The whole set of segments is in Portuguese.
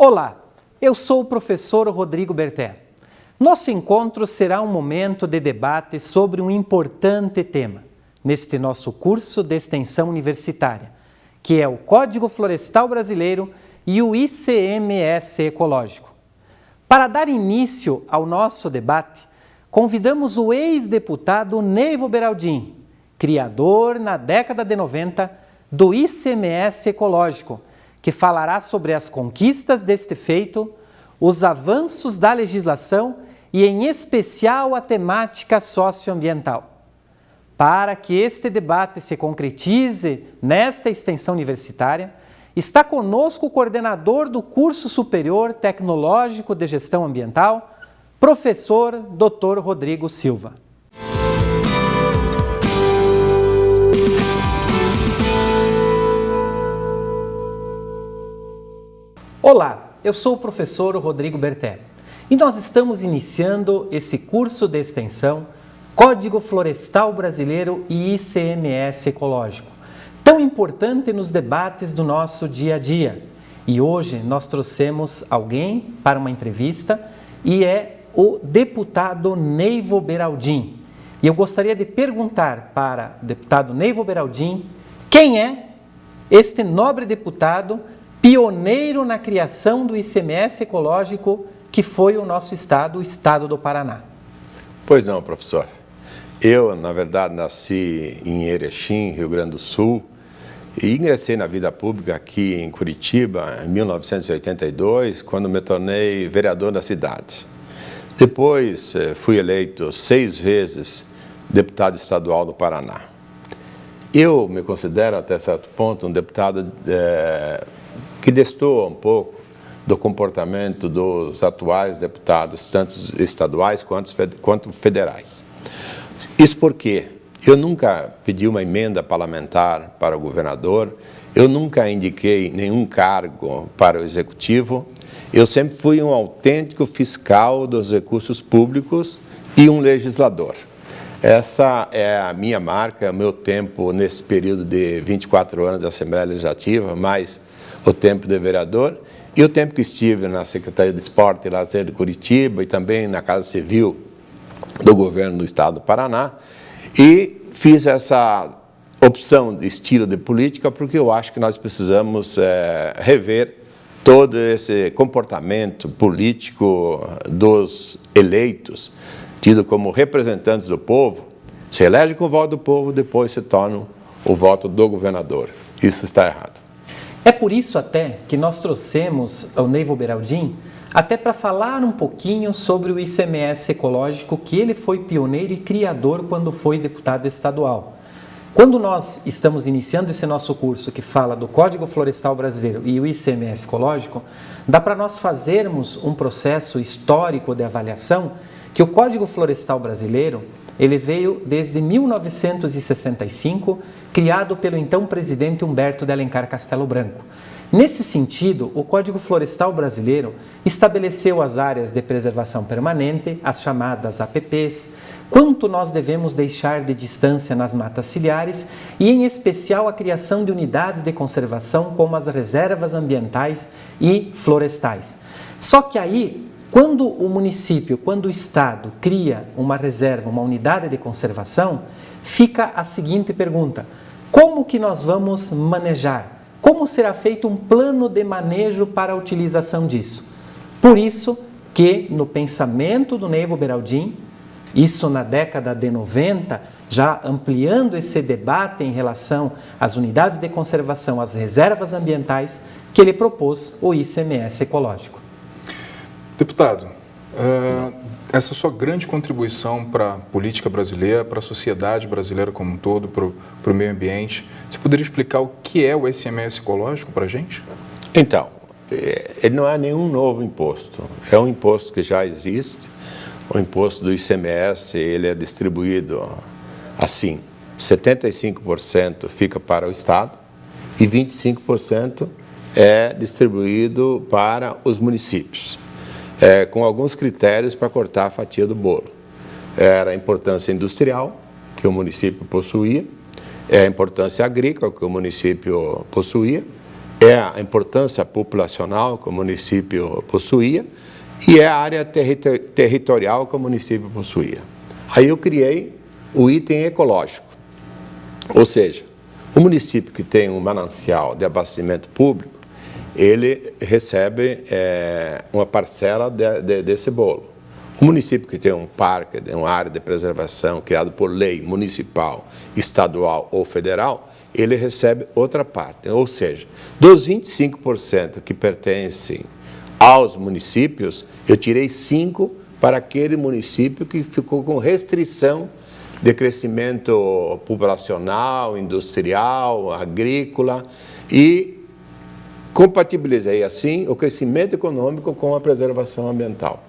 Olá, eu sou o professor Rodrigo Berté. Nosso encontro será um momento de debate sobre um importante tema neste nosso curso de extensão universitária, que é o Código Florestal Brasileiro e o ICMS Ecológico. Para dar início ao nosso debate, convidamos o ex-deputado Neivo Beraldin, criador na década de 90 do ICMS Ecológico, que falará sobre as conquistas deste feito, os avanços da legislação e, em especial, a temática socioambiental. Para que este debate se concretize nesta extensão universitária, está conosco o coordenador do Curso Superior Tecnológico de Gestão Ambiental, professor Dr. Rodrigo Silva. Olá, eu sou o professor Rodrigo Berté e nós estamos iniciando esse curso de extensão Código Florestal Brasileiro e ICMS Ecológico, tão importante nos debates do nosso dia a dia. E hoje nós trouxemos alguém para uma entrevista e é o deputado Neivo Beraldin. E eu gostaria de perguntar para o deputado Neivo Beraldin quem é este nobre deputado pioneiro na criação do ICMS Ecológico, que foi o nosso estado, o estado do Paraná. Pois não, professor. Eu, na verdade, nasci em Erechim, Rio Grande do Sul, e ingressei na vida pública aqui em Curitiba em 1982, quando me tornei vereador da cidade. Depois, fui eleito 6 vezes deputado estadual do Paraná. Eu me considero, até certo ponto, um deputado que destoa um pouco do comportamento dos atuais deputados, tanto estaduais quanto federais. Isso porque eu nunca pedi uma emenda parlamentar para o governador, eu nunca indiquei nenhum cargo para o executivo, eu sempre fui um autêntico fiscal dos recursos públicos e um legislador. Essa é a minha marca, o meu tempo nesse período de 24 anos da Assembleia Legislativa, mais o tempo de vereador, e o tempo que estive na Secretaria de Esporte e Lazer de Curitiba e também na Casa Civil do Governo do Estado do Paraná, e fiz essa opção de estilo de política porque eu acho que nós precisamos rever todo esse comportamento político dos eleitos, tido como representantes do povo, se elegem com o voto do povo, depois se tornam o voto do governador. Isso está errado. É por isso até que nós trouxemos o Neivo Beraldin até para falar um pouquinho sobre o ICMS Ecológico, que ele foi pioneiro e criador quando foi deputado estadual. Quando nós estamos iniciando esse nosso curso que fala do Código Florestal Brasileiro e o ICMS Ecológico, dá para nós fazermos um processo histórico de avaliação que o Código Florestal Brasileiro ele veio desde 1965, criado pelo então presidente Humberto de Alencar Castelo Branco. Nesse sentido, o Código Florestal Brasileiro estabeleceu as áreas de preservação permanente, as chamadas APPs, quanto nós devemos deixar de distância nas matas ciliares e, em especial, a criação de unidades de conservação como as reservas ambientais e florestais. Só que aí, quando o município, quando o Estado cria uma reserva, uma unidade de conservação, fica a seguinte pergunta: como que nós vamos manejar? Como será feito um plano de manejo para a utilização disso? Por isso que no pensamento do Neivo Beraldin, isso na década de 90, já ampliando esse debate em relação às unidades de conservação, às reservas ambientais, que ele propôs o ICMS Ecológico. Deputado, essa sua grande contribuição para a política brasileira, para a sociedade brasileira como um todo, para o meio ambiente, você poderia explicar o que é o ICMS Ecológico para a gente? Então, ele não é nenhum novo imposto, é um imposto que já existe. O imposto do ICMS ele é distribuído assim, 75% fica para o Estado e 25% é distribuído para os municípios. Com alguns critérios para cortar a fatia do bolo. Era a importância industrial, que o município possuía, a importância agrícola, que o município possuía, é a importância populacional que o município possuía e é a área territorial que o município possuía. Aí eu criei o item ecológico, ou seja, o município que tem um manancial de abastecimento público, ele recebe uma parcela desse bolo. O município que tem um parque, uma área de preservação criado por lei municipal, estadual ou federal, ele recebe outra parte. Ou seja, dos 25% que pertencem aos municípios, eu tirei 5% para aquele município que ficou com restrição de crescimento populacional, industrial, agrícola e compatibilizei assim o crescimento econômico com a preservação ambiental.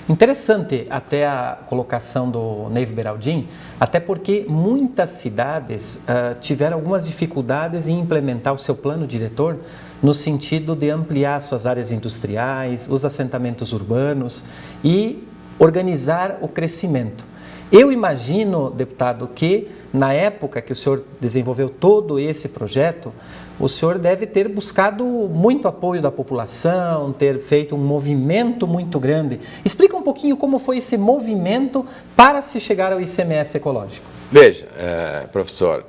Interessante até a colocação do Neivo Beraldin, até porque muitas cidades tiveram algumas dificuldades em implementar o seu plano diretor no sentido de ampliar suas áreas industriais, os assentamentos urbanos e organizar o crescimento. Eu imagino, deputado, que na época que o senhor desenvolveu todo esse projeto, o senhor deve ter buscado muito apoio da população, ter feito um movimento muito grande. Explica um pouquinho como foi esse movimento para se chegar ao ICMS ecológico. Veja, professor,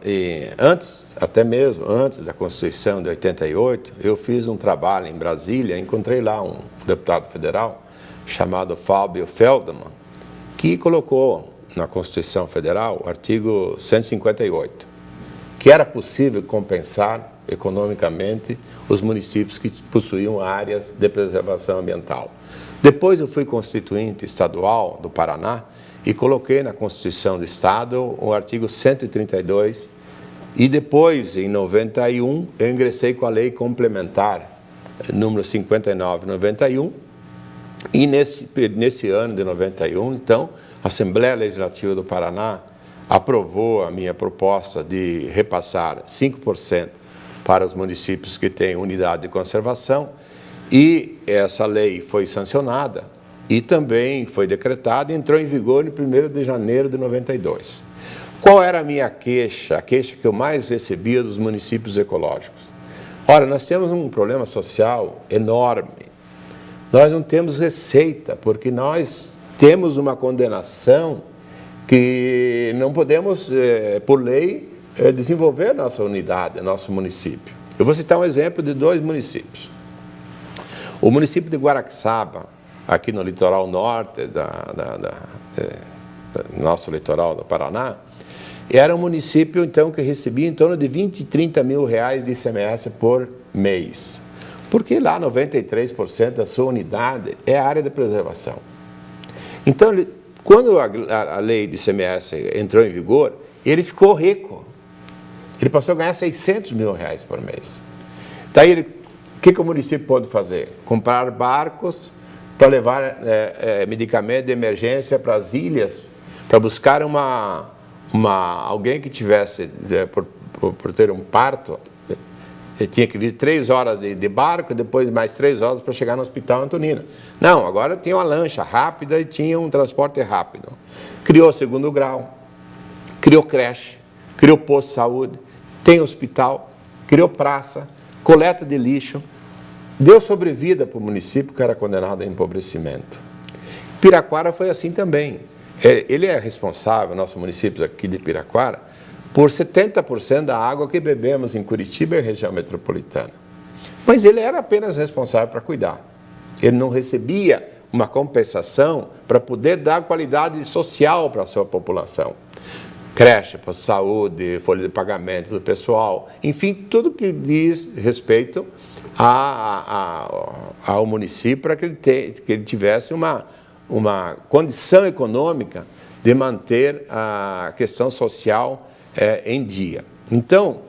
até mesmo antes da Constituição de 88, eu fiz um trabalho em Brasília, encontrei lá um deputado federal chamado Fábio Feldman, que colocou na Constituição Federal o artigo 158, que era possível compensar economicamente os municípios que possuíam áreas de preservação ambiental. Depois eu fui constituinte estadual do Paraná e coloquei na Constituição do Estado o artigo 132 e depois, em 91, eu ingressei com a lei complementar número 5991 e nesse ano de 91, então, a Assembleia Legislativa do Paraná aprovou a minha proposta de repassar 5% para os municípios que têm unidade de conservação e essa lei foi sancionada e também foi decretada e entrou em vigor no 1º de janeiro de 92. Qual era a minha queixa? A queixa que eu mais recebia dos municípios ecológicos. Ora, nós temos um problema social enorme. Nós não temos receita, porque nós temos uma condenação que não podemos, por lei, desenvolver nossa unidade, nosso município. Eu vou citar um exemplo de 2 municípios. O município de Guaraxaba, aqui no litoral norte, nosso litoral do Paraná, era um município, então, que recebia em torno de 20 e 30 mil reais de ICMS por mês. Porque lá 93% da sua unidade é a área de preservação. Então, quando a lei do ICMS entrou em vigor, ele ficou rico. Ele passou a ganhar 600 mil reais por mês. Daí, o que o município pode fazer? Comprar barcos para levar medicamento de emergência para as ilhas, para buscar alguém que tivesse, por ter um parto, ele tinha que vir 3 horas de barco, depois mais 3 horas para chegar no Hospital Antonina. Não, agora tinha uma lancha rápida e tinha um transporte rápido. Criou 2º grau, criou creche, criou posto de saúde, tem hospital, criou praça, coleta de lixo, deu sobrevida para o município que era condenado a empobrecimento. Piraquara foi assim também. Ele é responsável, nosso município aqui de Piraquara, por 70% da água que bebemos em Curitiba e região metropolitana. Mas ele era apenas responsável para cuidar. Ele não recebia uma compensação para poder dar qualidade social para a sua população. Creche, para saúde, folha de pagamento do pessoal, enfim, tudo que diz respeito ao município para que ele tivesse uma condição econômica de manter a questão social em dia. Então,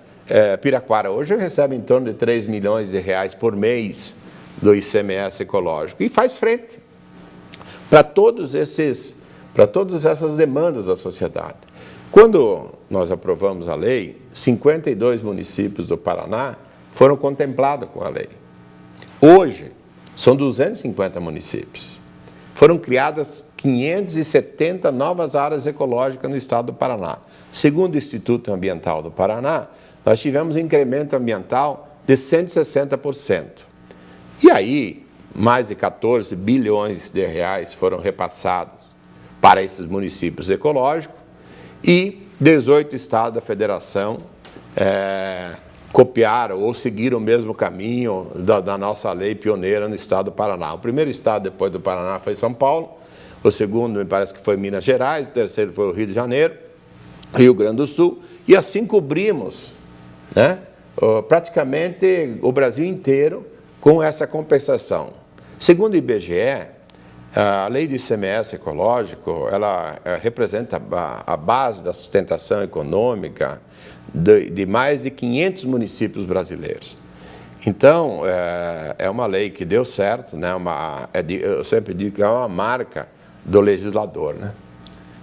Piraquara hoje recebe em torno de 3 milhões de reais por mês do ICMS ecológico e faz frente para todas essas demandas da sociedade. Quando nós aprovamos a lei, 52 municípios do Paraná foram contemplados com a lei. Hoje, são 250 municípios. Foram criadas 570 novas áreas ecológicas no estado do Paraná. Segundo o Instituto Ambiental do Paraná, nós tivemos um incremento ambiental de 160%. E aí, mais de 14 bilhões de reais foram repassados para esses municípios ecológicos e 18 estados da federação copiaram ou seguiram o mesmo caminho da nossa lei pioneira no estado do Paraná. O primeiro estado depois do Paraná foi São Paulo, o segundo me parece que foi Minas Gerais, o terceiro foi o Rio de Janeiro, Rio Grande do Sul, e assim cobrimos, né, praticamente o Brasil inteiro com essa compensação. Segundo o IBGE, a lei do ICMS ecológico, ela representa a base da sustentação econômica de mais de 500 municípios brasileiros. Então, é uma lei que deu certo, né? Eu sempre digo que é uma marca do legislador, né?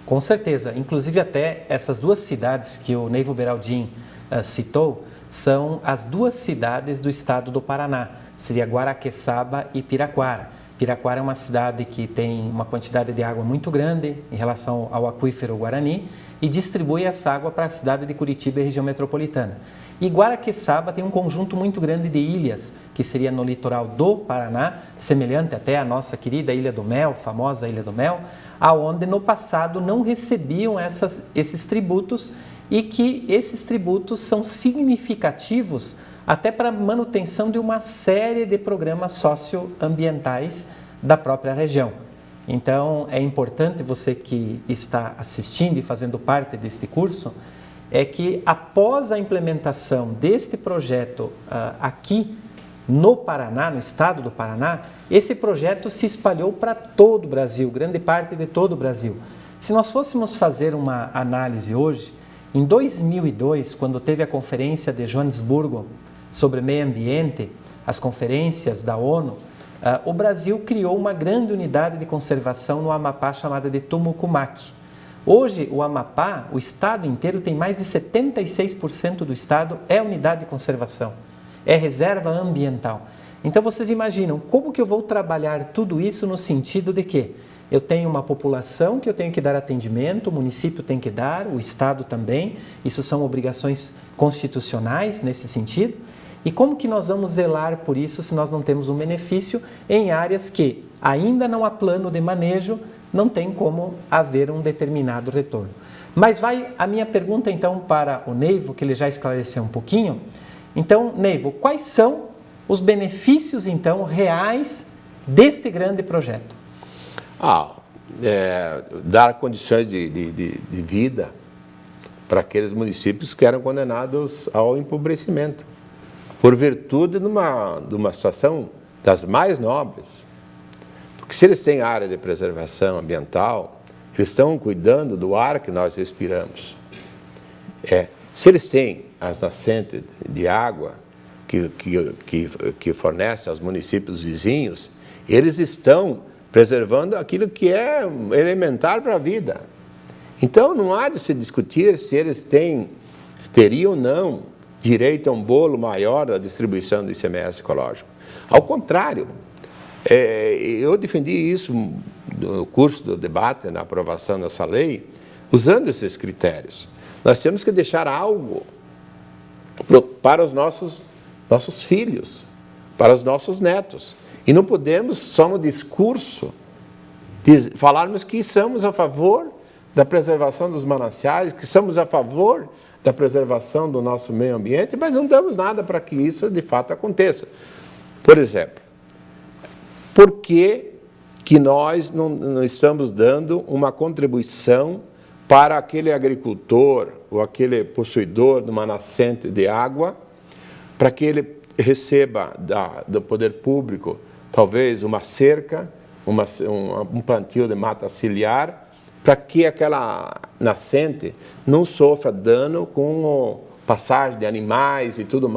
Com certeza. Inclusive, até essas duas cidades que o Neivo Beraldin citou são as duas cidades do estado do Paraná. Seria Guaraqueçaba e Piraquara. Piraquara é uma cidade que tem uma quantidade de água muito grande em relação ao aquífero Guarani e distribui essa água para a cidade de Curitiba e região metropolitana. E Guaraqueçaba tem um conjunto muito grande de ilhas, que seria no litoral do Paraná, semelhante até à nossa querida Ilha do Mel, famosa Ilha do Mel, aonde no passado não recebiam esses tributos e que esses tributos são significativos até para a manutenção de uma série de programas socioambientais da própria região. Então, é importante você que está assistindo e fazendo parte deste curso, é que após a implementação deste projeto aqui no Paraná, no estado do Paraná, esse projeto se espalhou para todo o Brasil, grande parte de todo o Brasil. Se nós fôssemos fazer uma análise hoje, em 2002, quando teve a conferência de Joanesburgo sobre meio ambiente, as conferências da ONU, o Brasil criou uma grande unidade de conservação no Amapá chamada de Tumucumaque. Hoje, o Amapá, o estado inteiro, tem mais de 76% do estado é unidade de conservação, é reserva ambiental. Então, vocês imaginam como que eu vou trabalhar tudo isso no sentido de que eu tenho uma população que eu tenho que dar atendimento, o município tem que dar, o estado também, isso são obrigações constitucionais nesse sentido. E como que nós vamos zelar por isso se nós não temos um benefício em áreas que ainda não há plano de manejo, não tem como haver um determinado retorno. Mas vai a minha pergunta então para o Neivo, que ele já esclareceu um pouquinho. Então, Neivo, quais são os benefícios então reais deste grande projeto? Dar condições de vida para aqueles municípios que eram condenados ao empobrecimento, por virtude de uma situação das mais nobres. Porque se eles têm área de preservação ambiental, eles estão cuidando do ar que nós respiramos. Se eles têm as nascentes de água que fornecem aos municípios vizinhos, eles estão preservando aquilo que é elementar para a vida. Então, não há de se discutir se eles teriam ou não direito a um bolo maior da distribuição do ICMS ecológico. Ao contrário, eu defendi isso no curso do debate, na aprovação dessa lei, usando esses critérios. Nós temos que deixar algo para os nossos filhos, para os nossos netos. E não podemos, só no discurso, falarmos que somos a favor da preservação dos mananciais, que somos a favor da preservação do nosso meio ambiente, mas não damos nada para que isso de fato aconteça. Por exemplo, por que nós não estamos dando uma contribuição para aquele agricultor ou aquele possuidor de uma nascente de água, para que ele receba do poder público talvez uma cerca, um plantio de mata ciliar, para que aquela nascente não sofra dano com passagem de animais e tudo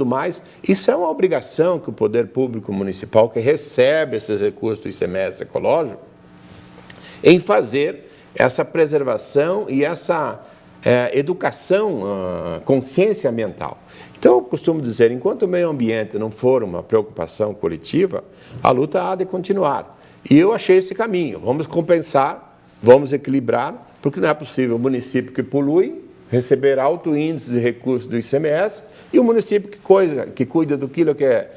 mais. Isso é uma obrigação que o poder público municipal, que recebe esses recursos do ICMS ecológico, em fazer essa preservação e essa educação, consciência ambiental. Então, eu costumo dizer, enquanto o meio ambiente não for uma preocupação coletiva, a luta há de continuar. E eu achei esse caminho. Vamos compensar, vamos equilibrar, porque não é possível o município que polui receber alto índice de recursos do ICMS, e o município que cuida daquilo que é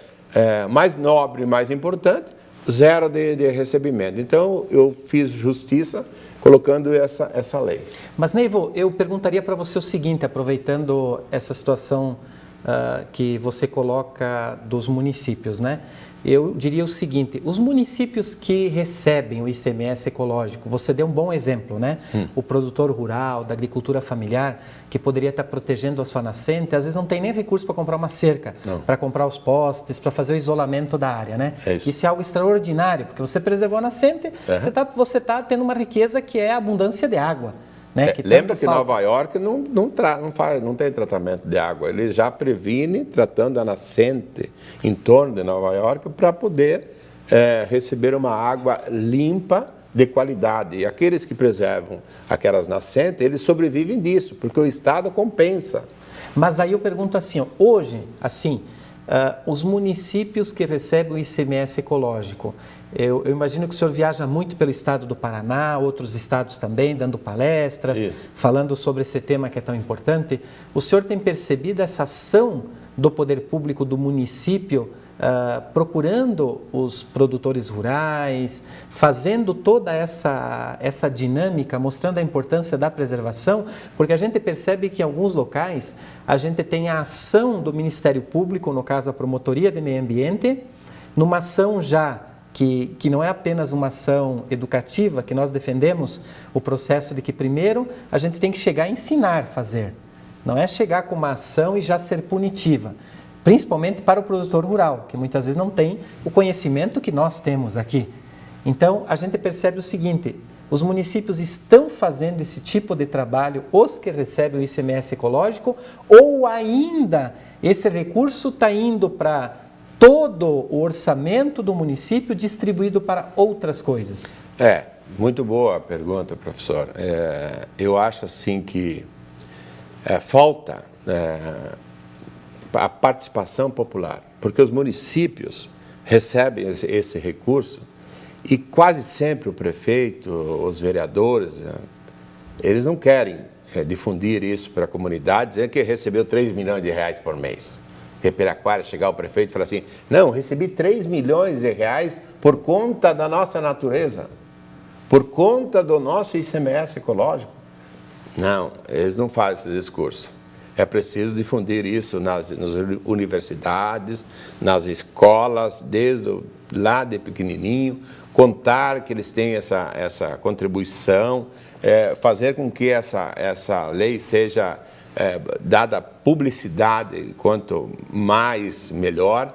mais nobre, mais importante, zero de recebimento. Então, eu fiz justiça colocando essa lei. Mas, Neivo, eu perguntaria para você o seguinte, aproveitando essa situação que você coloca dos municípios, né? Eu diria o seguinte, os municípios que recebem o ICMS ecológico, você deu um bom exemplo, né? O produtor rural, da agricultura familiar, que poderia estar protegendo a sua nascente, às vezes não tem nem recurso para comprar uma cerca, para comprar os postes, para fazer o isolamento da área, né? Isso é algo extraordinário, porque você preservou a nascente, você tá tendo uma riqueza que é a abundância de água. Né, lembra que Nova York não tem tratamento de água, ele já previne tratando a nascente em torno de Nova York para poder receber uma água limpa de qualidade. E aqueles que preservam aquelas nascentes, eles sobrevivem disso, porque o Estado compensa. Mas aí eu pergunto assim, ó, hoje, assim, os municípios que recebem o ICMS ecológico, eu imagino que o senhor viaja muito pelo estado do Paraná, outros estados também, dando palestras, falando sobre esse tema que é tão importante. O senhor tem percebido essa ação do poder público do município, procurando os produtores rurais, fazendo toda essa dinâmica, mostrando a importância da preservação? Porque a gente percebe que em alguns locais a gente tem a ação do Ministério Público, no caso a Promotoria de Meio Ambiente, numa ação já que não é apenas uma ação educativa, que nós defendemos o processo de que primeiro a gente tem que chegar a ensinar a fazer, não é chegar com uma ação e já ser punitiva, principalmente para o produtor rural, que muitas vezes não tem o conhecimento que nós temos aqui. Então, a gente percebe o seguinte, os municípios estão fazendo esse tipo de trabalho, os que recebem o ICMS ecológico, ou ainda esse recurso está indo para todo o orçamento do município distribuído para outras coisas? Muito boa a pergunta, professor. Eu acho assim que falta a participação popular, porque os municípios recebem esse recurso e quase sempre o prefeito, os vereadores, eles não querem difundir isso para a comunidade, dizendo que recebeu 3 milhões de reais por mês. Repiraquara, chegar o prefeito e falar assim, não, recebi 3 milhões de reais por conta da nossa natureza, por conta do nosso ICMS ecológico. Não, eles não fazem esse discurso. É preciso difundir isso nas universidades, nas escolas, desde lá de pequenininho, contar que eles têm essa contribuição, fazer com que essa lei seja dada publicidade, quanto mais, melhor.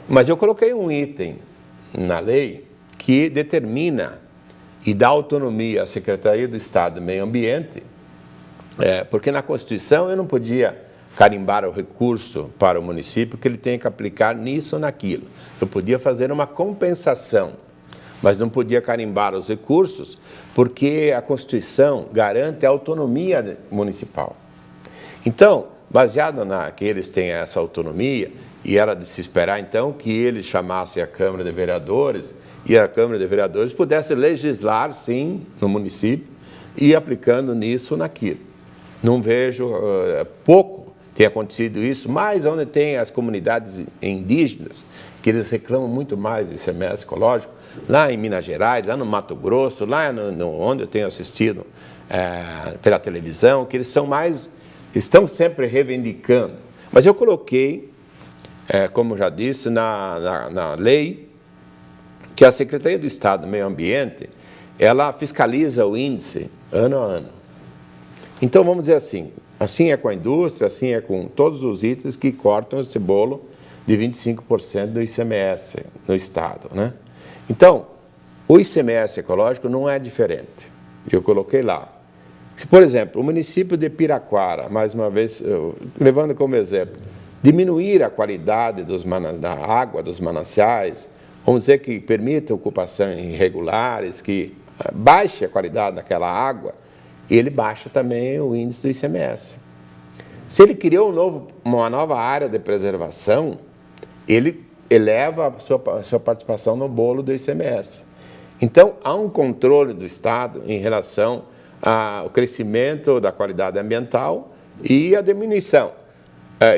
Mas eu coloquei um item na lei que determina e dá autonomia à Secretaria do Estado do Meio Ambiente, porque na Constituição eu não podia carimbar o recurso para o município que ele tem que aplicar nisso ou naquilo. Eu podia fazer uma compensação, mas não podia carimbar os recursos, porque a Constituição garante a autonomia municipal. Então, baseado que eles têm essa autonomia, e era de se esperar então que eles chamassem a Câmara de Vereadores e a Câmara de Vereadores pudesse legislar, sim, no município e aplicando nisso ou naquilo. Não vejo, pouco tem acontecido isso, mas onde tem as comunidades indígenas, que eles reclamam muito mais do ICMS ecológico, lá em Minas Gerais, lá no Mato Grosso, lá onde eu tenho assistido pela televisão, que eles estão sempre reivindicando. Mas eu coloquei, como já disse, na lei, que a Secretaria do Estado do Meio Ambiente, ela fiscaliza o índice ano a ano. Então, vamos dizer assim é com a indústria, assim é com todos os itens que cortam esse bolo de 25% do ICMS no Estado, né? Então, o ICMS ecológico não é diferente. Eu coloquei lá. Se, por exemplo, o município de Piraquara, mais uma vez, levando como exemplo, diminuir a qualidade da água dos mananciais, vamos dizer que permita ocupação irregulares, que baixe a qualidade daquela água, ele baixa também o índice do ICMS. Se ele criou uma nova área de preservação, ele eleva a sua participação no bolo do ICMS. Então, há um controle do Estado em relação ao crescimento da qualidade ambiental e a diminuição.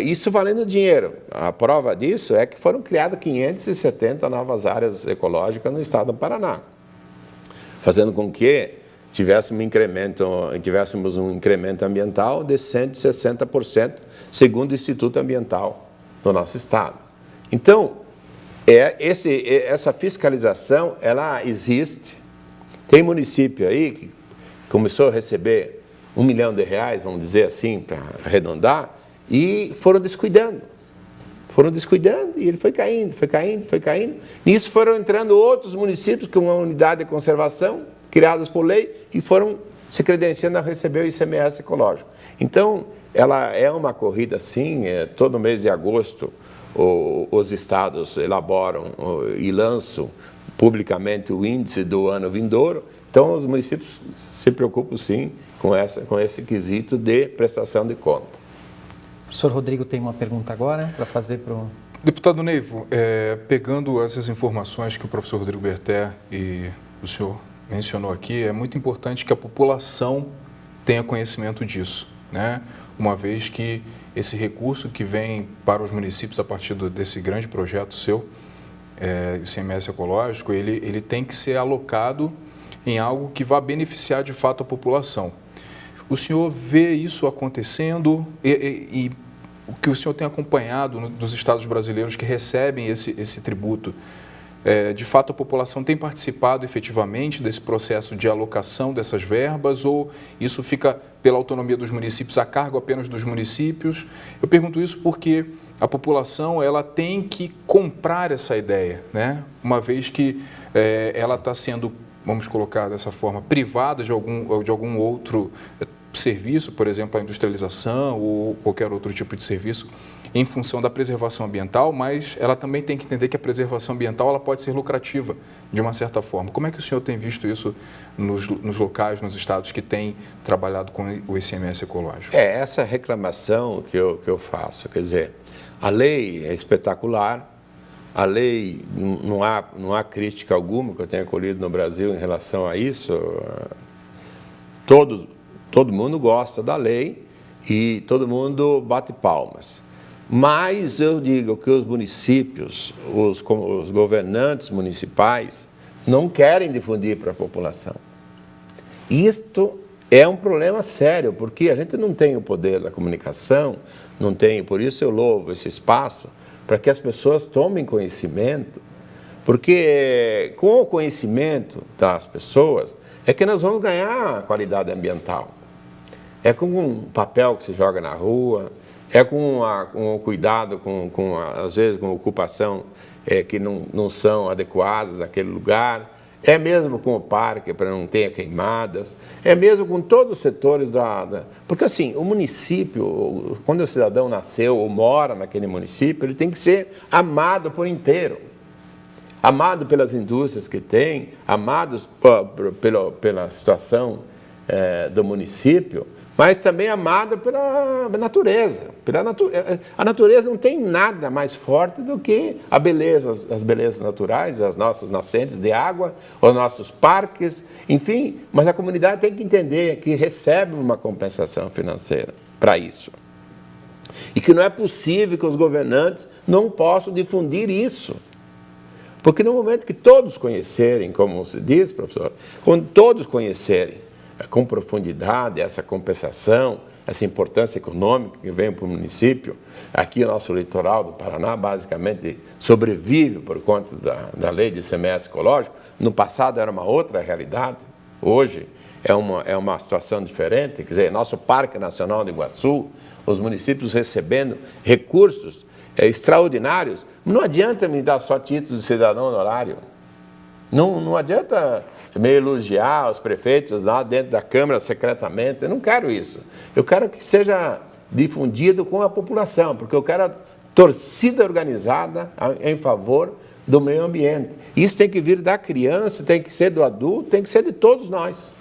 Isso valendo dinheiro. A prova disso é que foram criadas 570 novas áreas ecológicas no estado do Paraná, fazendo com que tivéssemos um incremento ambiental de 160%, segundo o Instituto Ambiental do nosso estado. Então, essa fiscalização, ela existe. Tem município aí que começou a receber R$1 milhão, vamos dizer assim, para arredondar, e foram descuidando e ele foi caindo. Nisso foram entrando outros municípios com uma unidade de conservação, criadas por lei, e foram se credenciando a receber o ICMS ecológico. Então, ela é uma corrida, sim, todo mês de agosto os estados elaboram e lançam publicamente o índice do ano vindouro. Então, os municípios se preocupam, sim, com esse quesito de prestação de conta. O professor Rodrigo tem uma pergunta agora para fazer para o... Deputado Neivo, pegando essas informações que o professor Rodrigo Berté e o senhor mencionou aqui, é muito importante que a população tenha conhecimento disso, né? Uma vez que esse recurso que vem para os municípios a partir desse grande projeto seu, o ICMS ecológico, ele tem que ser alocado em algo que vá beneficiar de fato a população. O senhor vê isso acontecendo e o que o senhor tem acompanhado dos estados brasileiros que recebem esse tributo, de fato a população tem participado efetivamente desse processo de alocação dessas verbas ou isso fica pela autonomia dos municípios, a cargo apenas dos municípios? Eu pergunto isso porque a população ela tem que comprar essa ideia, né? Uma vez que ela está sendo, vamos colocar dessa forma, privada de algum outro serviço, por exemplo, a industrialização ou qualquer outro tipo de serviço, em função da preservação ambiental, mas ela também tem que entender que a preservação ambiental ela pode ser lucrativa, de uma certa forma. Como é que o senhor tem visto isso nos locais, nos estados que têm trabalhado com o ICMS ecológico? Essa reclamação que eu faço, quer dizer, a lei é espetacular, a lei, não há crítica alguma que eu tenha colhido no Brasil em relação a isso. Todo mundo gosta da lei e todo mundo bate palmas. Mas eu digo que os municípios, os governantes municipais, não querem difundir para a população. Isto é um problema sério, porque a gente não tem o poder da comunicação, por isso eu louvo esse espaço, para que as pessoas tomem conhecimento, porque com o conhecimento das pessoas é que nós vamos ganhar qualidade ambiental. É com um papel que se joga na rua, é com o cuidado, às vezes com ocupação que não são adequadas naquele lugar, é mesmo com o parque para não ter queimadas, é mesmo com todos os setores Porque assim, o município, quando o cidadão nasceu ou mora naquele município, ele tem que ser amado por inteiro. Amado pelas indústrias que tem, amados pela situação do município, mas também amado pela natureza. A natureza não tem nada mais forte do que as belezas naturais, as nossas nascentes de água, os nossos parques, enfim, mas a comunidade tem que entender que recebe uma compensação financeira para isso. E que não é possível que os governantes não possam difundir isso. Porque no momento que todos conhecerem, como se diz, professor, quando todos conhecerem com profundidade essa compensação, essa importância econômica que vem para o município, aqui o nosso litoral do Paraná basicamente sobrevive por conta da lei de ICMS ecológico. No passado era uma outra realidade, hoje é uma situação diferente, quer dizer, nosso Parque Nacional do Iguaçu, os municípios recebendo recursos extraordinários. Não adianta me dar só títulos de cidadão honorário, não adianta me elogiar os prefeitos lá dentro da Câmara secretamente, eu não quero isso. Eu quero que seja difundido com a população, porque eu quero a torcida organizada em favor do meio ambiente. Isso tem que vir da criança, tem que ser do adulto, tem que ser de todos nós.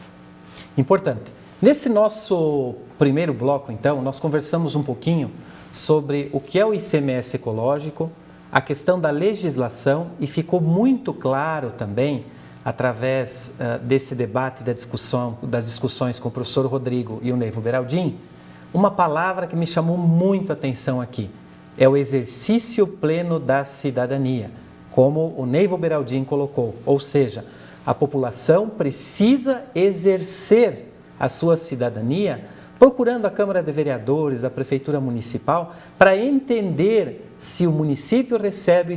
Importante. Nesse nosso primeiro bloco, então, nós conversamos um pouquinho sobre o que é o ICMS ecológico, a questão da legislação, e ficou muito claro também, através desse debate, das discussões com o professor Rodrigo e o Neivo Beraldin, uma palavra que me chamou muito a atenção aqui. É o exercício pleno da cidadania, como o Neivo Beraldin colocou. Ou seja, a população precisa exercer a sua cidadania procurando a Câmara de Vereadores, a Prefeitura Municipal, para entender se o município recebe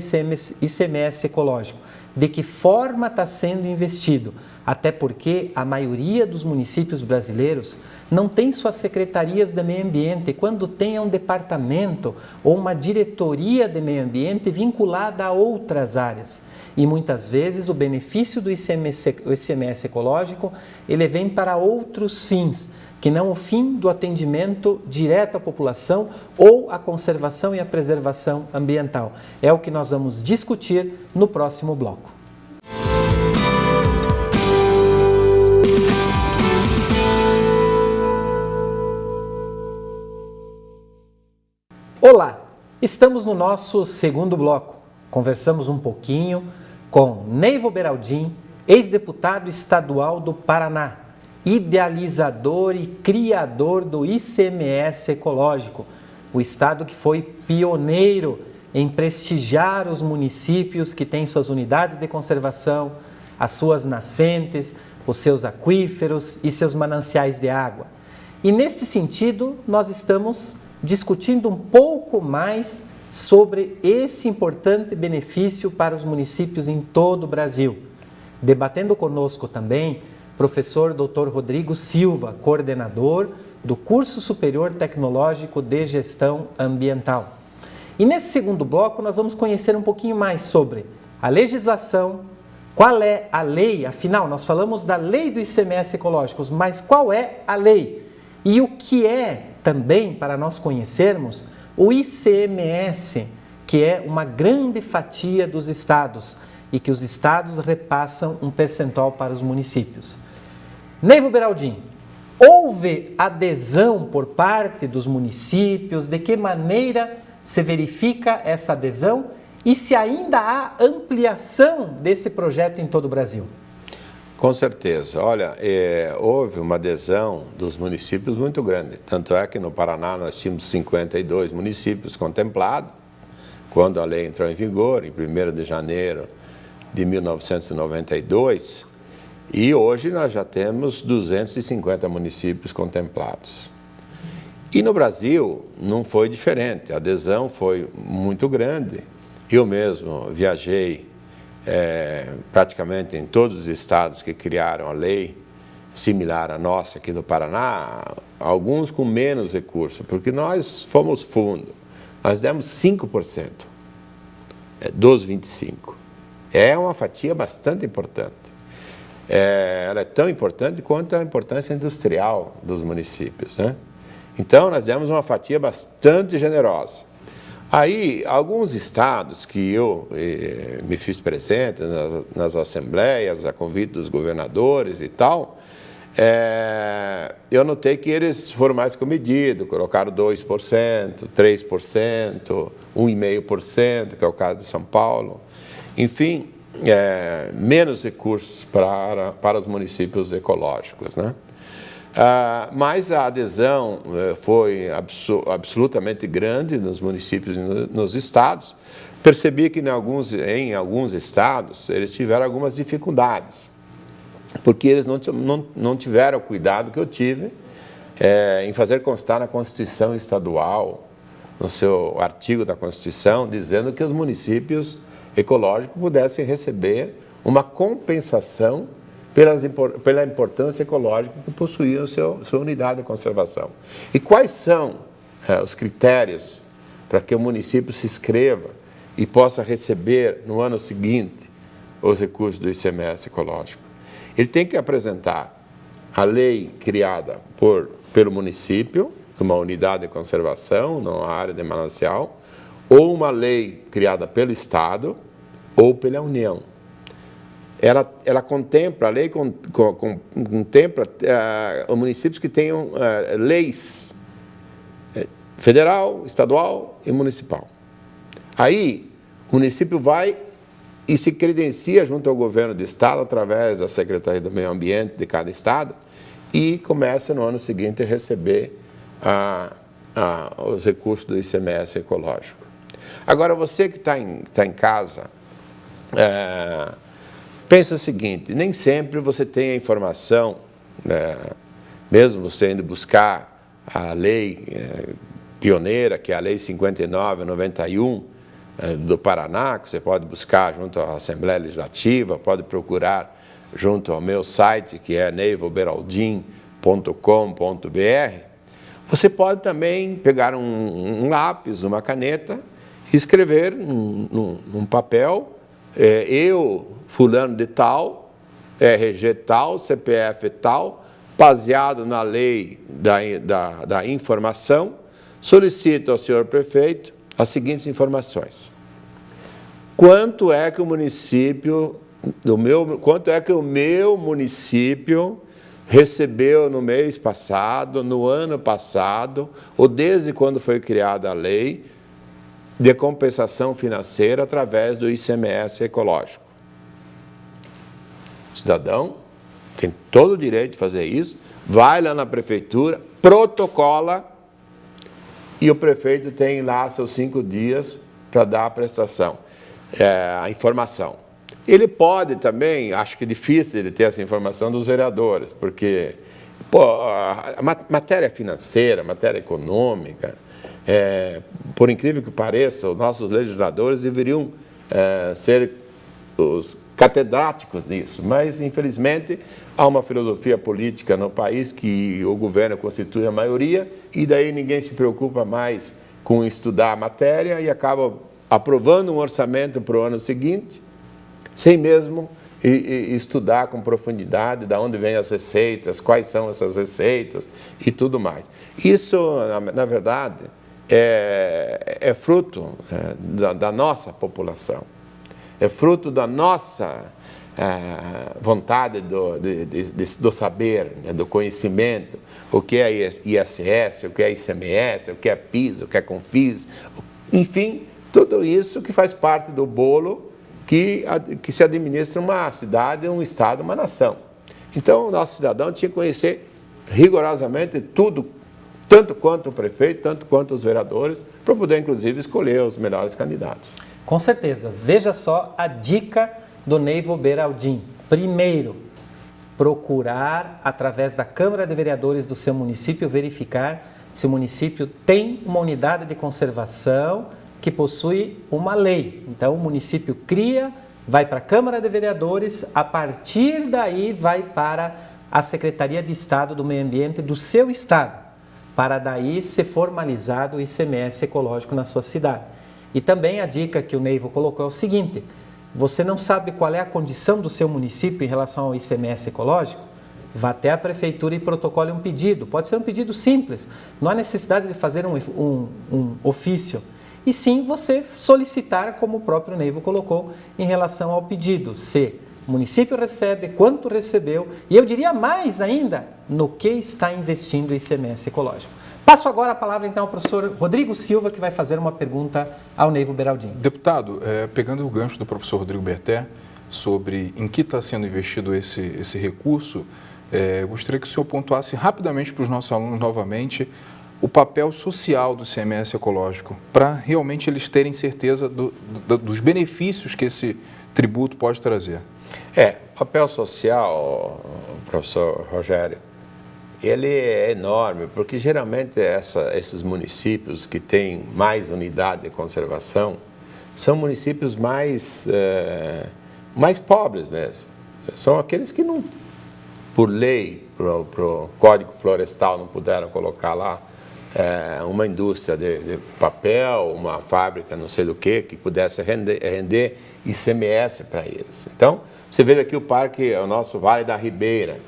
ICMS ecológico, de que forma está sendo investido, até porque a maioria dos municípios brasileiros não tem suas secretarias de meio ambiente, quando tem um departamento ou uma diretoria de meio ambiente vinculada a outras áreas. E muitas vezes o benefício do ICMS ecológico, ele vem para outros fins, que não o fim do atendimento direto à população ou a conservação e a preservação ambiental. É o que nós vamos discutir no próximo bloco. Olá, estamos no nosso segundo bloco. Conversamos um pouquinho com Neivo Beraldin, ex-deputado estadual do Paraná, idealizador e criador do ICMS ecológico, o estado que foi pioneiro em prestigiar os municípios que têm suas unidades de conservação, as suas nascentes, os seus aquíferos e seus mananciais de água. E nesse sentido, nós estamos discutindo um pouco mais sobre esse importante benefício para os municípios em todo o Brasil. Debatendo conosco também professor Dr. Rodrigo Silva, coordenador do Curso Superior Tecnológico de Gestão Ambiental. E nesse segundo bloco nós vamos conhecer um pouquinho mais sobre a legislação, qual é a lei, afinal nós falamos da lei do ICMS ecológico, mas qual é a lei? E o que é também, para nós conhecermos, o ICMS, que é uma grande fatia dos estados e que os estados repassam um percentual para os municípios. Neivo Beraldin, houve adesão por parte dos municípios? De que maneira se verifica essa adesão? E se ainda há ampliação desse projeto em todo o Brasil? Com certeza. Olha, houve uma adesão dos municípios muito grande. Tanto é que no Paraná nós tínhamos 52 municípios contemplados, quando a lei entrou em vigor, em 1º de janeiro de 1992, e hoje nós já temos 250 municípios contemplados. E no Brasil não foi diferente, a adesão foi muito grande. Eu mesmo viajei praticamente em todos os estados que criaram a lei similar à nossa aqui no Paraná, alguns com menos recursos, porque nós fomos fundo, nós demos 5% dos 25%. É uma fatia bastante importante. Ela é tão importante quanto a importância industrial dos municípios, né? Então, nós demos uma fatia bastante generosa. Aí, alguns estados que eu me fiz presente nas assembleias, a convite dos governadores e tal, eu notei que eles foram mais comedidos, colocaram 2%, 3%, 1,5%, que é o caso de São Paulo. Enfim, menos recursos para os municípios ecológicos, né? Mas a adesão foi absolutamente grande nos municípios e nos estados. Percebi que em alguns estados eles tiveram algumas dificuldades, porque eles não tiveram o cuidado que eu tive em fazer constar na Constituição Estadual, no seu artigo da Constituição, dizendo que os municípios ecológicos pudessem receber uma compensação pela importância ecológica que possuíam sua unidade de conservação. E quais são os critérios para que o município se inscreva e possa receber no ano seguinte os recursos do ICMS ecológico? Ele tem que apresentar a lei criada pelo município, uma unidade de conservação, numa área de manancial, ou uma lei criada pelo Estado ou pela União. Ela contempla, a lei contempla os municípios que tenham leis federal, estadual e municipal. Aí, o município vai e se credencia junto ao governo do estado, através da Secretaria do Meio Ambiente de cada estado, e começa no ano seguinte a receber os recursos do ICMS ecológico. Agora, você que está em casa, pensa o seguinte, nem sempre você tem a informação, mesmo você indo buscar a lei pioneira, que é a Lei 59/91 do Paraná, que você pode buscar junto à Assembleia Legislativa, pode procurar junto ao meu site, que é neivoberaldim.com.br. Você pode também pegar um lápis, uma caneta, e escrever num papel, eu, fulano de tal, RG tal, CPF tal, baseado na lei da informação, solicito ao senhor prefeito as seguintes informações. Quanto é que o meu município recebeu no mês passado, no ano passado, ou desde quando foi criada a lei de compensação financeira através do ICMS ecológico? O cidadão tem todo o direito de fazer isso, vai lá na prefeitura, protocola, e o prefeito tem lá seus 5 dias para dar a prestação, a informação. Ele pode também, acho que é difícil ele ter essa informação dos vereadores, porque a matéria financeira, a matéria econômica, por incrível que pareça, os nossos legisladores deveriam ser os catedráticos nisso, mas infelizmente há uma filosofia política no país que o governo constitui a maioria e daí ninguém se preocupa mais com estudar a matéria e acaba aprovando um orçamento para o ano seguinte, sem mesmo estudar com profundidade de onde vêm as receitas, quais são essas receitas e tudo mais. Isso, na verdade, é fruto da nossa população. É fruto da nossa vontade do saber, né, do conhecimento, o que é ISS, o que é ICMS, o que é PIS, o que é CONFIS, enfim, tudo isso que faz parte do bolo que se administra uma cidade, um estado, uma nação. Então, o nosso cidadão tinha que conhecer rigorosamente tudo, tanto quanto o prefeito, tanto quanto os vereadores, para poder, inclusive, escolher os melhores candidatos. Com certeza. Veja só a dica do Neivo Beraldim. Primeiro, procurar, através da Câmara de Vereadores do seu município, verificar se o município tem uma unidade de conservação que possui uma lei. Então, o município cria, vai para a Câmara de Vereadores, a partir daí vai para a Secretaria de Estado do Meio Ambiente do seu estado, para daí ser formalizado o ICMS ecológico na sua cidade. E também a dica que o Neivo colocou é o seguinte, você não sabe qual é a condição do seu município em relação ao ICMS ecológico? Vá até a prefeitura e protocole um pedido. Pode ser um pedido simples, não há necessidade de fazer um ofício. E sim você solicitar, como o próprio Neivo colocou, em relação ao pedido, se o município recebe, quanto recebeu, e eu diria mais ainda, no que está investindo o ICMS ecológico. Passo agora a palavra então ao professor Rodrigo Silva, que vai fazer uma pergunta ao Neivo Beraldim. Deputado, pegando o gancho do professor Rodrigo Berté, sobre em que está sendo investido esse recurso, eu gostaria que o senhor pontuasse rapidamente para os nossos alunos novamente o papel social do ICMS ecológico, para realmente eles terem certeza dos benefícios que esse tributo pode trazer. O papel social, professor Rogério, ele é enorme, porque geralmente esses municípios que têm mais unidade de conservação são municípios mais pobres mesmo. São aqueles que não, por lei, para o Código Florestal, não puderam colocar lá uma indústria de papel, uma fábrica não sei do que pudesse render ICMS para eles. Então, você vê aqui o nosso Vale da Ribeira.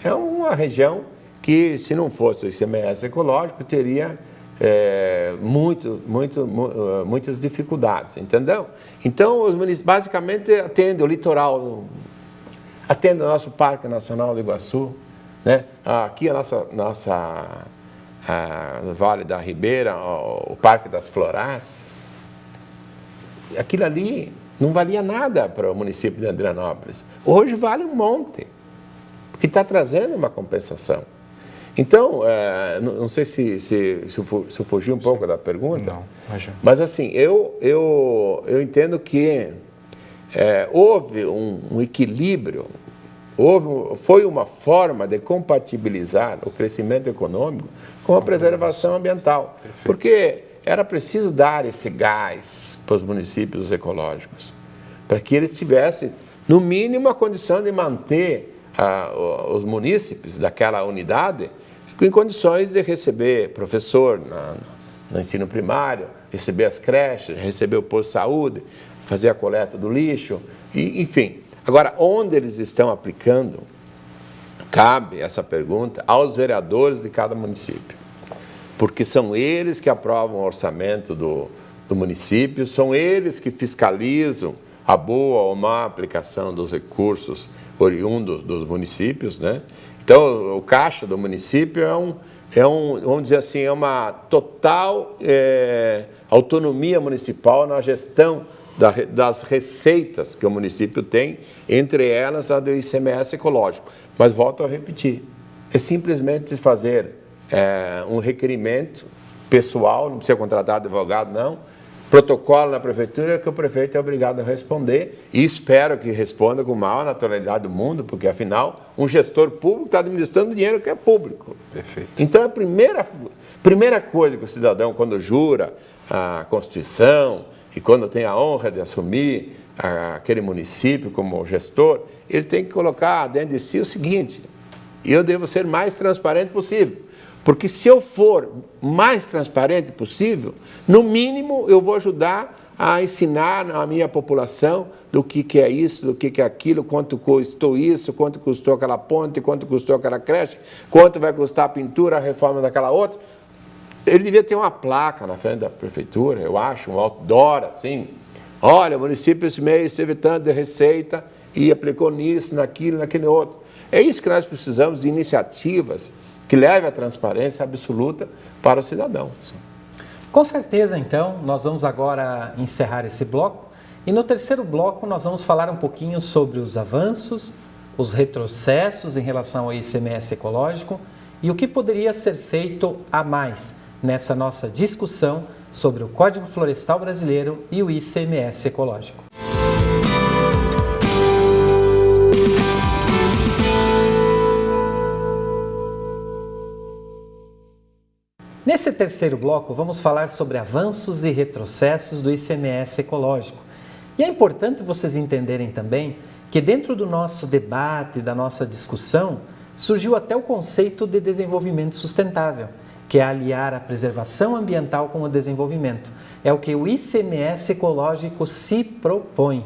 É uma região que, se não fosse o ICMS ecológico, teria muitas dificuldades, entendeu? Então, os municípios basicamente atendem o litoral, atendem o nosso Parque Nacional do Iguaçu, né? Aqui a nossa Vale da Ribeira, o Parque das Florestas. Aquilo ali não valia nada para o município de Adrianópolis. Hoje vale um monte, porque está trazendo uma compensação. Então, não sei se eu fugi um pouco da pergunta. Não, imagina. Mas assim, eu entendo que houve um equilíbrio, foi uma forma de compatibilizar o crescimento econômico com a preservação ambiental. Perfeito. Porque era preciso dar esse gás para os municípios ecológicos, para que eles tivessem, no mínimo, a condição de manter os munícipes daquela unidade em condições de receber professor no ensino primário, receber as creches, receber o posto de saúde, fazer a coleta do lixo, enfim. Agora, onde eles estão aplicando, cabe essa pergunta aos vereadores de cada município, porque são eles que aprovam o orçamento do município, são eles que fiscalizam a boa ou má aplicação dos recursos oriundos dos municípios, né? Então, o caixa do município vamos dizer assim, é uma total autonomia municipal na gestão das receitas que o município tem, entre elas a do ICMS ecológico. Mas volto a repetir, é simplesmente fazer um requerimento pessoal, não precisa contratar advogado, não, protocolo na prefeitura que o prefeito é obrigado a responder, e espero que responda com a maior naturalidade do mundo, porque afinal um gestor público está administrando dinheiro que é público. Perfeito. Então a primeira coisa que o cidadão, quando jura a Constituição e quando tem a honra de assumir aquele município como gestor, ele tem que colocar dentro de si o seguinte: eu devo ser mais transparente possível. Porque se eu for mais transparente possível, no mínimo eu vou ajudar a ensinar a minha população do que é isso, do que é aquilo, quanto custou isso, quanto custou aquela ponte, quanto custou aquela creche, quanto vai custar a pintura, a reforma daquela outra. Ele devia ter uma placa na frente da prefeitura, eu acho, um outdoor assim. Olha, o município esse mês teve tanto de receita e aplicou nisso, naquilo, naquele outro. É isso que nós precisamos, de iniciativas que leve a transparência absoluta para o cidadão. Com certeza, então, nós vamos agora encerrar esse bloco e no terceiro bloco nós vamos falar um pouquinho sobre os avanços, os retrocessos em relação ao ICMS ecológico e o que poderia ser feito a mais nessa nossa discussão sobre o Código Florestal Brasileiro e o ICMS ecológico. Nesse terceiro bloco, vamos falar sobre avanços e retrocessos do ICMS ecológico. E é importante vocês entenderem também que dentro do nosso debate, da nossa discussão, surgiu até o conceito de desenvolvimento sustentável, que é aliar a preservação ambiental com o desenvolvimento. É o que o ICMS ecológico se propõe.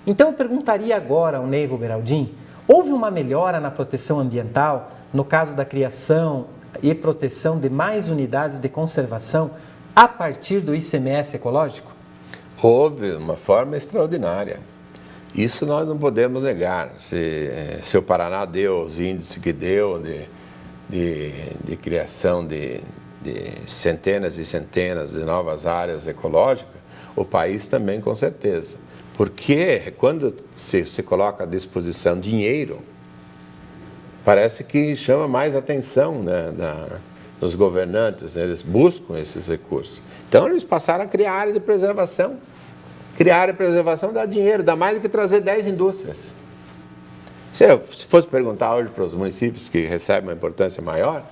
Então eu perguntaria agora ao Neivo Beraldin, houve uma melhora na proteção ambiental no caso da criação e proteção de mais unidades de conservação a partir do ICMS ecológico? Houve uma forma extraordinária. Isso nós não podemos negar. Se o Paraná deu os índices que deu de criação de centenas e centenas de novas áreas ecológicas, o país também com certeza. Porque quando se coloca à disposição dinheiro, parece que chama mais atenção, né, dos governantes, né? Eles buscam esses recursos. Então, eles passaram a criar área de preservação. Criar área de preservação dá dinheiro, dá mais do que trazer 10 indústrias. Se fosse perguntar hoje para os municípios que recebem uma importância maior,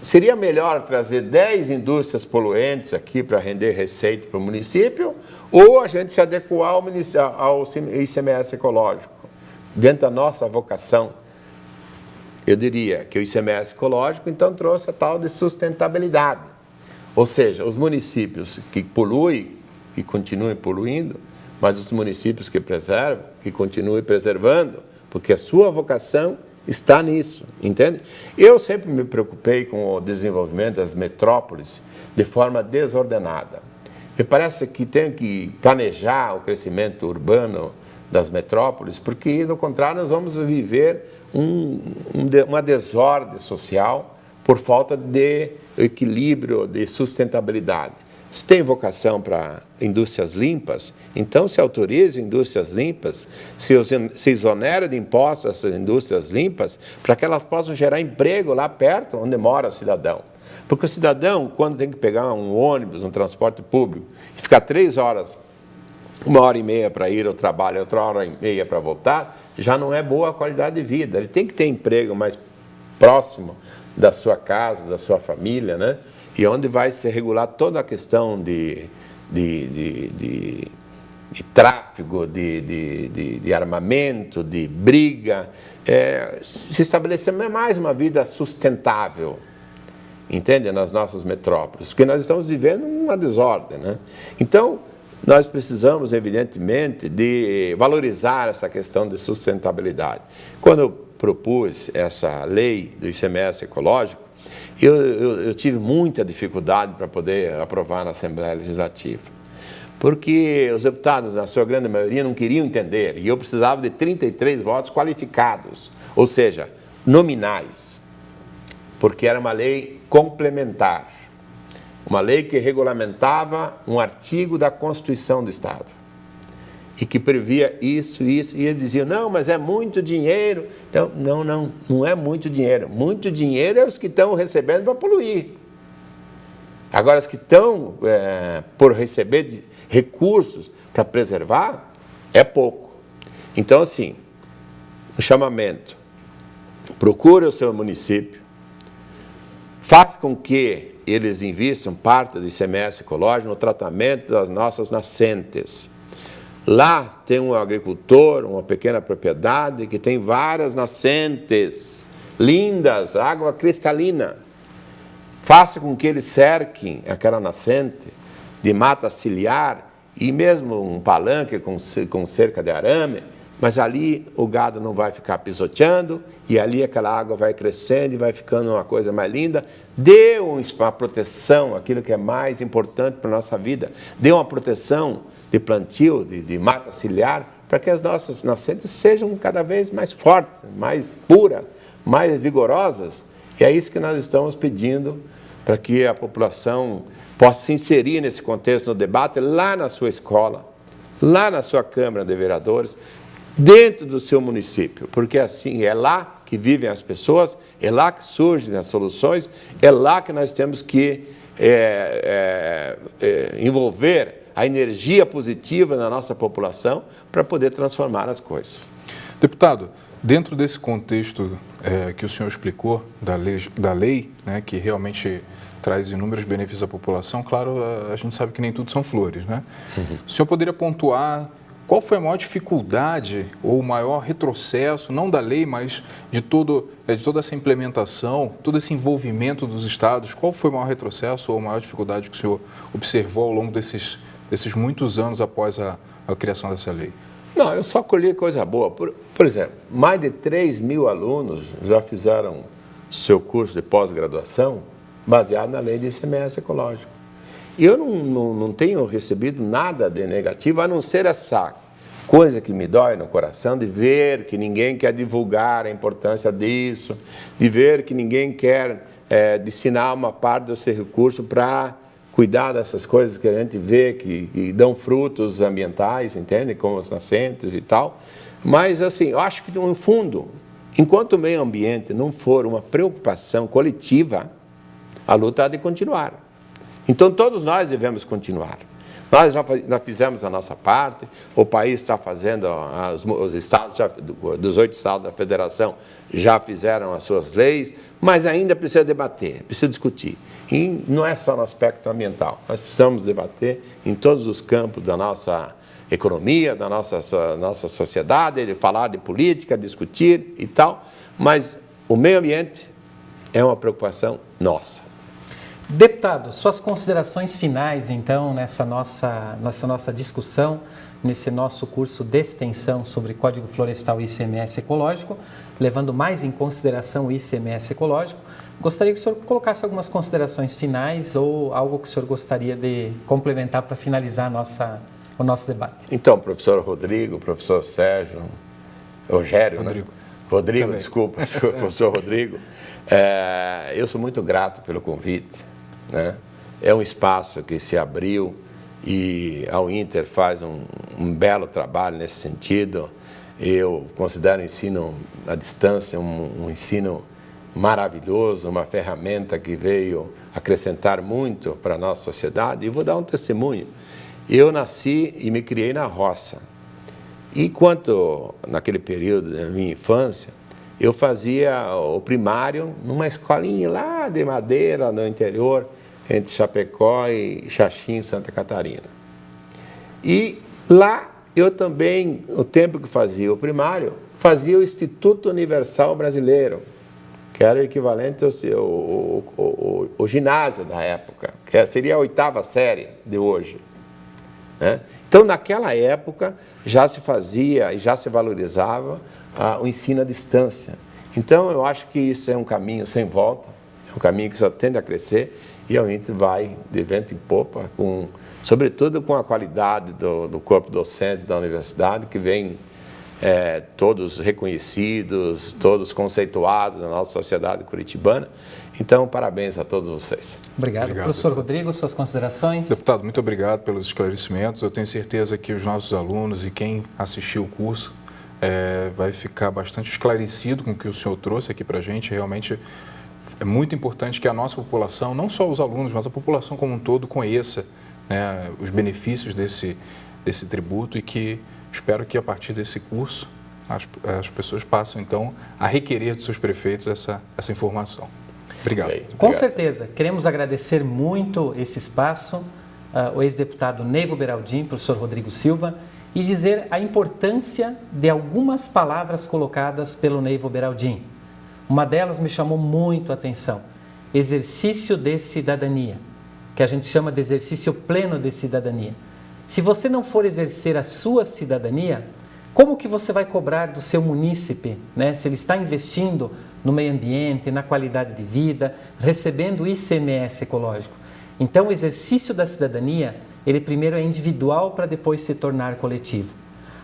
seria melhor trazer 10 indústrias poluentes aqui para render receita para o município, ou a gente se adequar ao ICMS ecológico, dentro da nossa vocação? Eu diria que o ICMS ecológico, então, trouxe a tal de sustentabilidade. Ou seja, os municípios que poluem, que continuem poluindo, mas os municípios que preservam, que continuem preservando, porque a sua vocação está nisso, entende? Eu sempre me preocupei com o desenvolvimento das metrópoles de forma desordenada. Me parece que tem que planejar o crescimento urbano das metrópoles, porque, do contrário, nós vamos viver uma desordem social por falta de equilíbrio, de sustentabilidade. Se tem vocação para indústrias limpas, então se autorize indústrias limpas, se exonera de impostos essas indústrias limpas, para que elas possam gerar emprego lá perto, onde mora o cidadão. Porque o cidadão, quando tem que pegar um ônibus, um transporte público, e ficar 3 horas, 1h30 para ir ao trabalho, outra 1h30 para voltar, já não é boa a qualidade de vida. Ele tem que ter emprego mais próximo da sua casa, da sua família, né? E onde vai se regular toda a questão de tráfego, de armamento, de briga, se estabelecer mais uma vida sustentável, entende? Nas nossas metrópoles, porque nós estamos vivendo uma desordem, né? Então, nós precisamos, evidentemente, de valorizar essa questão de sustentabilidade. Quando eu propus essa lei do ICMS ecológico, eu tive muita dificuldade para poder aprovar na Assembleia Legislativa, porque os deputados, na sua grande maioria, não queriam entender, e eu precisava de 33 votos qualificados, ou seja, nominais, porque era uma lei complementar, uma lei que regulamentava um artigo da Constituição do Estado, e que previa isso, e eles diziam, não, mas é muito dinheiro. Então, não é muito dinheiro. Muito dinheiro é os que estão recebendo para poluir. Agora, os que estão por receber recursos para preservar, é pouco. Então, assim, um chamamento, procure o seu município, faça com que eles invistam parte do ICMS ecológico no tratamento das nossas nascentes. Lá tem um agricultor, uma pequena propriedade que tem várias nascentes lindas, água cristalina. Faça com que eles cerquem aquela nascente de mata ciliar e mesmo um palanque com cerca de arame, mas ali o gado não vai ficar pisoteando e ali aquela água vai crescendo e vai ficando uma coisa mais linda. Dê uma proteção, aquilo que é mais importante para a nossa vida. Dê uma proteção de plantio, de mata ciliar, para que as nossas nascentes sejam cada vez mais fortes, mais puras, mais vigorosas. E é isso que nós estamos pedindo para que a população possa se inserir nesse contexto, no debate, lá na sua escola, lá na sua Câmara de Vereadores, dentro do seu município, porque assim é lá que vivem as pessoas, é lá que surgem as soluções, é lá que nós temos que envolver a energia positiva na nossa população para poder transformar as coisas. Deputado, dentro desse contexto que o senhor explicou, da lei, né, que realmente traz inúmeros benefícios à população, claro, a gente sabe que nem tudo são flores, né? Uhum. O senhor poderia pontuar qual foi a maior dificuldade ou o maior retrocesso, não da lei, mas de toda essa implementação, todo esse envolvimento dos estados? Qual foi o maior retrocesso ou a maior dificuldade que o senhor observou ao longo desses muitos anos após a criação dessa lei? Não, eu só colhi coisa boa. Por exemplo, mais de 3.000 alunos já fizeram seu curso de pós-graduação baseado na lei de ICMS ecológico. E eu não tenho recebido nada de negativo, a não ser essa coisa que me dói no coração de ver que ninguém quer divulgar a importância disso, de ver que ninguém quer destinar uma parte desse recurso para cuidar dessas coisas que a gente vê que dão frutos ambientais, entende? Como as nascentes e tal. Mas, assim, eu acho que, no fundo, enquanto o meio ambiente não for uma preocupação coletiva, a luta há de continuar. Então, todos nós devemos continuar. Nós já fizemos a nossa parte, o país está fazendo, os estados, dos 8 estados da federação, já fizeram as suas leis, mas ainda precisa debater, precisa discutir. E não é só no aspecto ambiental, nós precisamos debater em todos os campos da nossa economia, da nossa sociedade, de falar de política, discutir e tal, mas o meio ambiente é uma preocupação nossa. Deputado, suas considerações finais, então, nessa nossa discussão, nesse nosso curso de extensão sobre Código Florestal e ICMS ecológico, levando mais em consideração o ICMS ecológico, gostaria que o senhor colocasse algumas considerações finais ou algo que o senhor gostaria de complementar para finalizar o nosso debate. Então, professor Rodrigo, professor Sérgio, Rogério, Rodrigo, né? Rodrigo, desculpa, professor Rodrigo, eu sou muito grato pelo convite, né? é um espaço que se abriu e a Uninter faz um belo trabalho nesse sentido. Eu considero o ensino à distância um ensino maravilhoso, uma ferramenta que veio acrescentar muito para a nossa sociedade. E vou dar um testemunho. Eu nasci e me criei na roça. E quanto naquele período da minha infância, eu fazia o primário numa escolinha lá de madeira, no interior, entre Chapecó e Xaxim, Santa Catarina. E lá eu também, o tempo que fazia o primário, fazia o Instituto Universal Brasileiro, que era o equivalente ao ginásio da época, que seria a 8ª série de hoje, né? Então, naquela época, já se fazia e já se valorizava o ensino à distância. Então, eu acho que isso é um caminho sem volta, é um caminho que só tende a crescer e a Uninter vai de vento em popa, sobretudo com a qualidade do corpo docente da universidade, que vem todos reconhecidos, todos conceituados na nossa sociedade curitibana. Então, parabéns a todos vocês. Obrigado. Professor Rodrigo, suas considerações? Deputado, muito obrigado pelos esclarecimentos. Eu tenho certeza que os nossos alunos e quem assistiu o curso vai ficar bastante esclarecido com o que o senhor trouxe aqui para a gente. Realmente é muito importante que a nossa população, não só os alunos, mas a população como um todo, conheça, né, os benefícios desse tributo e que espero que a partir desse curso as pessoas passem então a requerer dos seus prefeitos essa informação. Obrigado. Com certeza. Queremos agradecer muito esse espaço, o ex-deputado Neivo Beraldin, professor Rodrigo Silva, e dizer a importância de algumas palavras colocadas pelo Neivo Beraldin. Uma delas me chamou muito a atenção: exercício de cidadania, que a gente chama de exercício pleno de cidadania. Se você não for exercer a sua cidadania, como que você vai cobrar do seu munícipe, né? Se ele está investindo no meio ambiente, na qualidade de vida, recebendo o ICMS ecológico? Então, o exercício da cidadania, ele primeiro é individual para depois se tornar coletivo.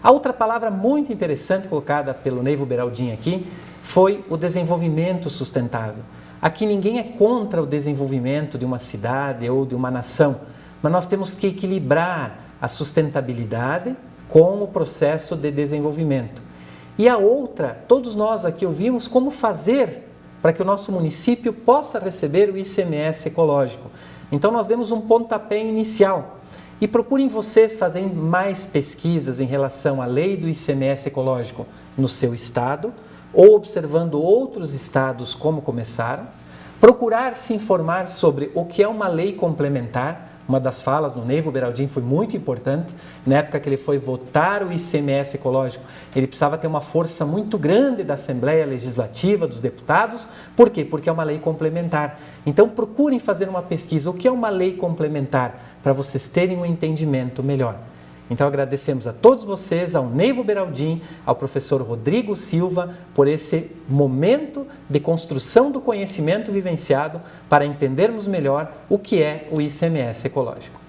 A outra palavra muito interessante colocada pelo Neivo Beraldin aqui foi o desenvolvimento sustentável. Aqui ninguém é contra o desenvolvimento de uma cidade ou de uma nação, mas nós temos que equilibrar a sustentabilidade com o processo de desenvolvimento. E a outra, todos nós aqui ouvimos como fazer para que o nosso município possa receber o ICMS ecológico. Então nós demos um pontapé inicial. E procurem vocês fazerem mais pesquisas em relação à lei do ICMS ecológico no seu estado, ou observando outros estados como começaram. Procurar se informar sobre o que é uma lei complementar. Uma das falas do Neivo Beraldin foi muito importante. Na época que ele foi votar o ICMS ecológico, ele precisava ter uma força muito grande da Assembleia Legislativa, dos deputados. Por quê? Porque é uma lei complementar. Então procurem fazer uma pesquisa. O que é uma lei complementar? Para vocês terem um entendimento melhor. Então agradecemos a todos vocês, ao Neivo Beraldin, ao professor Rodrigo Silva, por esse momento de construção do conhecimento vivenciado para entendermos melhor o que é o ICMS ecológico.